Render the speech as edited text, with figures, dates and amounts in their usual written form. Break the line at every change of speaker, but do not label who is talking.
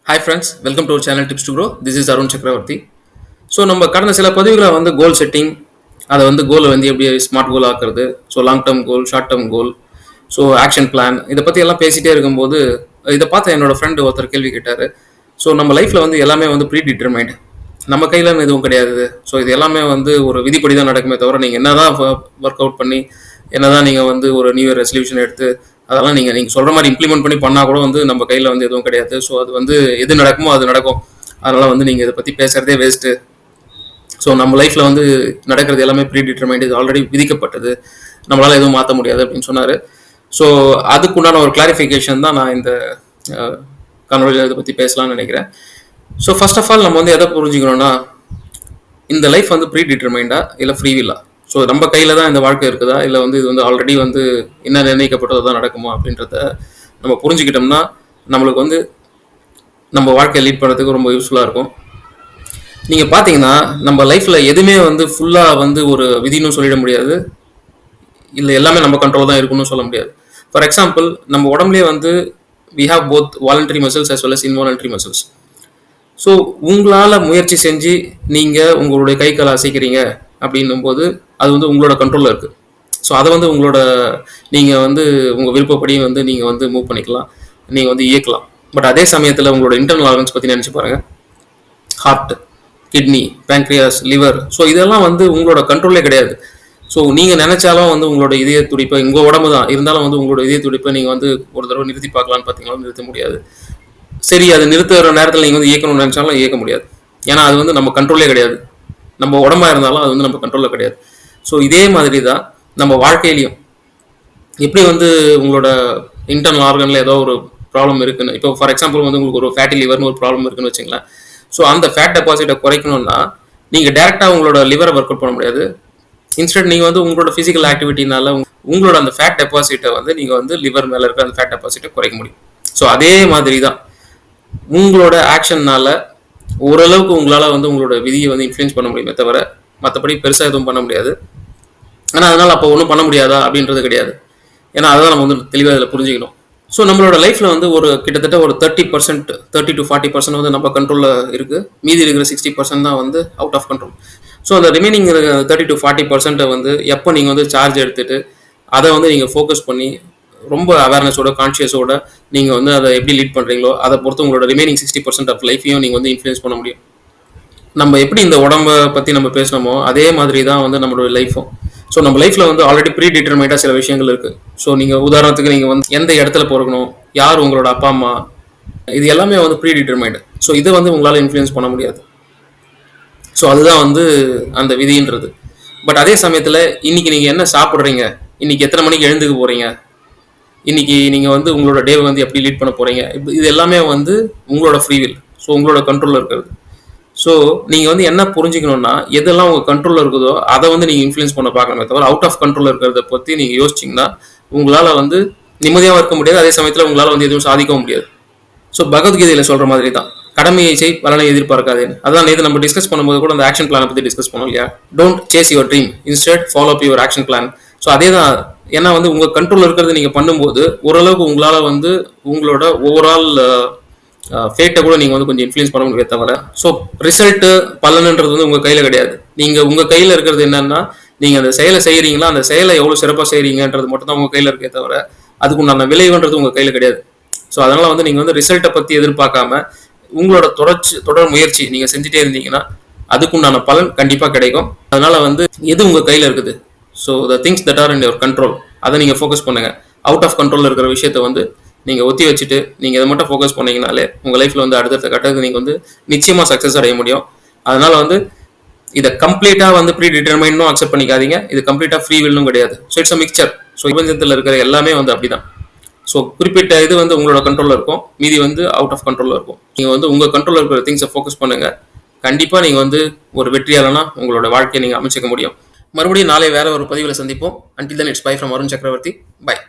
Hi friends, welcome to our channel tips to grow. This is Arun Chakravarthy. So நம்ம கடந்த சில பதிவுகளை வந்து கோல் செட்டிங், அதை வந்து கோலை வந்து எப்படி ஸ்மார்ட் கோல் ஆக்குறது, so long term goal, short term goal, so action plan, இதை பற்றி எல்லாம் பேசிகிட்டே இருக்கும்போது இதை பார்த்து என்னோட ஃப்ரெண்டு ஒருத்தர் கேள்வி கேட்டார். ஸோ நம்ம லைஃப்பில் வந்து எல்லாமே வந்து ப்ரீ டிட்டர்மைண்ட், நம்ம கையில் எதுவும் கிடையாது. ஸோ இது எல்லாமே வந்து ஒரு விதிப்படி தான் நடக்குமே தவிர நீங்கள் என்ன தான் ஒர்க் அவுட் பண்ணி என்ன தான் நீங்கள் வந்து ஒரு நியூ இயர் ரெசல்யூஷன் எடுத்து அதெல்லாம் நீங்கள் சொல்கிற மாதிரி இம்ப்ளிமெண்ட் பண்ணி பண்ணால் கூட வந்து நம்ம கையில் வந்து எதுவும் கிடையாது. ஸோ அது வந்து எது நடக்குமோ அது நடக்கும். அதனால் வந்து நீங்கள் இதை பற்றி பேசுகிறதே வேஸ்ட்டு. ஸோ நம்ம லைஃப்பில் வந்து நடக்கிறது எல்லாமே ப்ரீ டிட்டர்மைண்ட், இது ஆல்ரெடி விதிக்கப்பட்டது, நம்மளால் எதுவும் மாற்ற முடியாது அப்படின்னு சொன்னார். ஸோ அதுக்குண்டான ஒரு கிளாரிஃபிகேஷன் தான் நான் இந்த காணொலியில் இதை பற்றி பேசலாம்னு நினைக்கிறேன். ஸோ ஃபர்ஸ்ட் ஆஃப் ஆல் நம்ம வந்து எதை புரிஞ்சுக்கணும்னா, இந்த லைஃப் வந்து ப்ரீ டிட்டர்மைண்டா இல்லை ஃப்ரீவில்லா? ஸோ நம்ம கையில் தான் இந்த வாழ்க்கை இருக்குதா, இல்லை வந்து இது வந்து ஆல்ரெடி வந்து என்ன நிர்ணயிக்கப்பட்டது தான் நடக்குமா அப்படின்றத நம்ம புரிஞ்சுக்கிட்டோம்னா நம்மளுக்கு வந்து நம்ம வாழ்க்கையை லீட் பண்ணுறதுக்கு ரொம்ப யூஸ்ஃபுல்லாக இருக்கும். நீங்கள் பார்த்தீங்கன்னா நம்ம லைஃப்பில் எதுவுமே வந்து ஃபுல்லாக வந்து ஒரு விதின்னு சொல்லிட முடியாது, இல்லை எல்லாமே நம்ம கண்ட்ரோல் தான் இருக்குன்னு சொல்ல முடியாது. ஃபார் எக்ஸாம்பிள், நம்ம உடம்புலேயே வந்து we have both voluntary muscles as well as involuntary muscles. So உங்களால் முயற்சி செஞ்சு நீங்கள் உங்களுடைய கை காலை அசைக்கிறீங்க அப்படின்னும் போது அது வந்து உங்களோட கண்ட்ரோலில் இருக்குது. ஸோ அதை வந்து நீங்கள் வந்து உங்கள் விருப்பப்படி வந்து நீங்கள் வந்து மூவ் பண்ணிக்கலாம், நீங்கள் வந்து இயக்கலாம். பட் அதே சமயத்தில் உங்களோட இன்டர்னல் ஆர்கன்ஸ் பற்றி நினச்சி பாருங்கள். Heart, kidney, pancreas, liver, so இதெல்லாம் வந்து உங்களோட கண்ட்ரோலே கிடையாது. ஸோ நீங்கள் நினச்சாலும் வந்து உங்களோட இதய துடிப்பை, உங்கள் உடம்பு தான் இருந்தாலும் வந்து உங்களோட இதய துடிப்பை நீங்கள் வந்து ஒரு தடவை நிறுத்தி பார்க்கலான்னு பார்த்தீங்கன்னா நிறுத்த முடியாது. சரி, அது நிறுத்துற நேரத்தில் நீங்கள் வந்து இயக்கணும்னு நினச்சாலும் இயக்க முடியாது. ஏன்னா அது வந்து நம்ம கண்ட்ரோலே கிடையாது. நம்ம உடம்பாக இருந்தாலும் அது வந்து நம்ம கண்ட்ரோலில் கிடையாது. ஸோ இதே மாதிரி தான் நம்ம வாழ்க்கையிலையும் எப்படி வந்து உங்களோட இன்டர்னல் ஆர்கனில் ஏதோ ஒரு ப்ராப்ளம் இருக்குன்னு, இப்போ ஃபார் எக்ஸாம்பிள் வந்து உங்களுக்கு ஒரு ஃபேட்டி லிவர்னு ஒரு ப்ராப்ளம் இருக்குன்னு வச்சுங்களேன். ஸோ அந்த ஃபேட் டெபாசிட்டை குறைக்கணும்னா நீங்கள் டேரெக்டாக உங்களோட லிவரை ஒர்க் அவுட் பண்ண முடியாது. இன்ஸ்டெட் நீங்கள் வந்து உங்களோட ஃபிசிக்கல் ஆக்டிவிட்டினால உங்களோட அந்த ஃபேட் டெபாசிட்டை வந்து நீங்கள் வந்து லிவர் மேலே இருக்கிற அந்த ஃபேட் டெபாசிட்டை குறைக்க முடியும். ஸோ அதே மாதிரி தான் உங்களோட ஆக்ஷன்னால ஓரளவுக்கு உங்களால் வந்து உங்களோட விதியை வந்து இன்ஃப்ளூயன்ஸ் பண்ண முடியுமே தவிர மற்றபடி பெருசாக எதுவும் பண்ண முடியாது. ஆனால் அதனால் அப்போ ஒன்றும் பண்ண முடியாதா அப்படின்றது கிடையாது. ஏன்னா அதுதான் நம்ம வந்து தெளிவாக அதில் புரிஞ்சுக்கணும். ஸோ நம்மளோட லைஃப்பில் வந்து ஒரு கிட்டத்தட்ட ஒரு 30% 30 to 40% வந்து நம்ம கண்ட்ரோலில் இருக்குது. மீதி இருக்கிற 60% தான் வந்து அவுட் ஆஃப் கண்ட்ரோல். ஸோ அந்த ரிமைனிங் 30 to 40% வந்து எப்போ நீங்கள் வந்து சார்ஜ் எடுத்துகிட்டு அதை வந்து நீங்கள் ஃபோக்கஸ் பண்ணி ரொம்ப அவேர்னஸோட கான்ஷியஸோட நீங்கள் வந்து அதை எப்படி லீட் பண்ணுறீங்களோ அதை பொறுத்து உங்களோட ரிமைனிங் 60% ஆஃப் லைஃப்பையும் நீங்கள் வந்து இன்ஃப்ளூயன்ஸ் பண்ண முடியும். நம்ம எப்படி இந்த உடம்பை பற்றி நம்ம பேசணுமோ அதே மாதிரி தான் வந்து நம்மளோட லைஃப்பும். ஸோ நம்ம லைஃப்பில் வந்து ஆல்ரெடி ப்ரீ டிட்டர்மைண்டாக சில விஷயங்கள் இருக்குது. ஸோ நீங்கள் உதாரணத்துக்கு நீங்கள் வந்து எந்த இடத்துல பிறக்கணும், யார் உங்களோட அப்பா அம்மா, இது எல்லாமே வந்து ப்ரீ டிட்டர்மைண்டு. ஸோ இதை வந்து உங்களால் இன்ஃப்ளூயன்ஸ் பண்ண முடியாது. ஸோ அதுதான் வந்து அந்த விதின்றது. பட் அதே சமயத்தில் இன்றைக்கி நீங்கள் என்ன சாப்பிட்றீங்க, இன்றைக்கி எத்தனை மணிக்கு எழுந்துக்க போகிறீங்க, இன்றைக்கி நீங்கள் வந்து உங்களோட டேவை வந்து எப்படி லீட் பண்ண போகிறீங்க, இது எல்லாமே வந்து உங்களோட ஃப்ரீவில், ஸோ உங்களோட கண்ட்ரோலில் இருக்கிறது. ஸோ நீங்கள் வந்து என்ன புரிஞ்சுக்கணும்னா, எதெல்லாம் உங்கள் கண்ட்ரோலில் இருக்குதோ அதை வந்து நீங்கள் இன்ஃப்ளூயன்ஸ் பண்ண பார்க்கணுமே தவிர அவுட் ஆஃப் கண்ட்ரோலில் இருக்கிறத பற்றி நீங்கள் யோசிச்சிங்கன்னா உங்களால் வந்து நிம்மதியாகவும் இருக்க முடியாது, அதே சமயத்தில் உங்களால் வந்து எதுவும் சாதிக்கவும் முடியாது. ஸோ பகவத்கீதையில் சொல்கிற மாதிரி தான், கடமையை செய் பலனை எதிர்பார்க்காதேன்னு. அதான் நேற்று நம்ம டிஸ்கஸ் பண்ணும்போது கூட அந்த ஆக்ஷன் பிளானை பற்றி டிஸ்கஸ் பண்ணோம் இல்லையா. Don't chase your dream, instead follow up your action plan. So அதே தான். ஏன்னா வந்து உங்கள் கண்ட்ரோலில் இருக்கிறது நீங்கள் பண்ணும்போது ஓரளவுக்கு உங்களால் வந்து உங்களோட ஓவரால் ஃபேட்டை கூட நீங்கள் வந்து கொஞ்சம் இன்ஃப்ளூயன்ஸ் பண்ண முடியாது தவிர, ஸோ ரிசல்ட்டு பலனுன்றது வந்து உங்கள் கையில் கிடையாது. நீங்கள் உங்கள் கையில் இருக்கிறது என்னன்னா, நீங்கள் அந்த செயலை செய்கிறீங்களா, அந்த செயலை எவ்வளோ சிறப்பாக செய்கிறீங்கன்றது மட்டும் தான் உங்கள் கையில் இருக்கே தவிர அதுக்குண்டான விளைவுன்றது உங்கள் கையில் கிடையாது. ஸோ அதனால் வந்து நீங்கள் வந்து ரிசல்ட்டை பற்றி எதிர்பார்க்காம உங்களோட தொடர் முயற்சி நீங்கள் செஞ்சுட்டே இருந்தீங்கன்னா அதுக்குண்டான பலன் கண்டிப்பாக கிடைக்கும். அதனால் வந்து எது உங்கள் கையில் இருக்குது, so the things that R in your control, அதை நீங்கள் ஃபோக்கஸ் பண்ணுங்கள். அவுட் ஆஃப் கண்ட்ரோலில் இருக்கிற விஷயத்தை வந்து நீங்கள் ஒத்தி வச்சுட்டு நீங்கள் இதை மட்டும் ஃபோக்கஸ் பண்ணிங்கனாலே உங்கள் லைஃப்பில் வந்து அடுத்தடுத்த கட்டத்துக்கு நீங்கள் வந்து நிச்சயமாக சக்ஸஸ் அடைய முடியும். அதனால் வந்து இதை கம்ப்ளீட்டாக வந்து ப்ரீ டிட்டர்மைண்டும் அக்செப்ட் பண்ணிக்காதீங்க, இது கம்ப்ளீட்டாக ஃப்ரீ வில்லும் கிடையாது. So it's a mixture. So பிரபஞ்சத்தில் இருக்கிற எல்லாமே வந்து அப்படி தான். ஸோ குறிப்பிட்ட இது வந்து உங்களோட கண்ட்ரோலில் இருக்கும், மீதி வந்து அவுட் ஆஃப் கண்ட்ரோலில் இருக்கும். நீங்கள் வந்து உங்கள் கண்ட்ரோலில் இருக்கிற திங்ஸை ஃபோக்கஸ் பண்ணுங்கள். கண்டிப்பாக நீங்கள் வந்து ஒரு வெற்றியாளனா உங்களோட வாழ்க்கையை நீங்கள் அமைச்சிக்க முடியும். மறுபடியும் நாளை வேற ஒரு பதிவில் சந்திப்போம். Until then it's by from Arun சக்கரவர்த்தி. பை.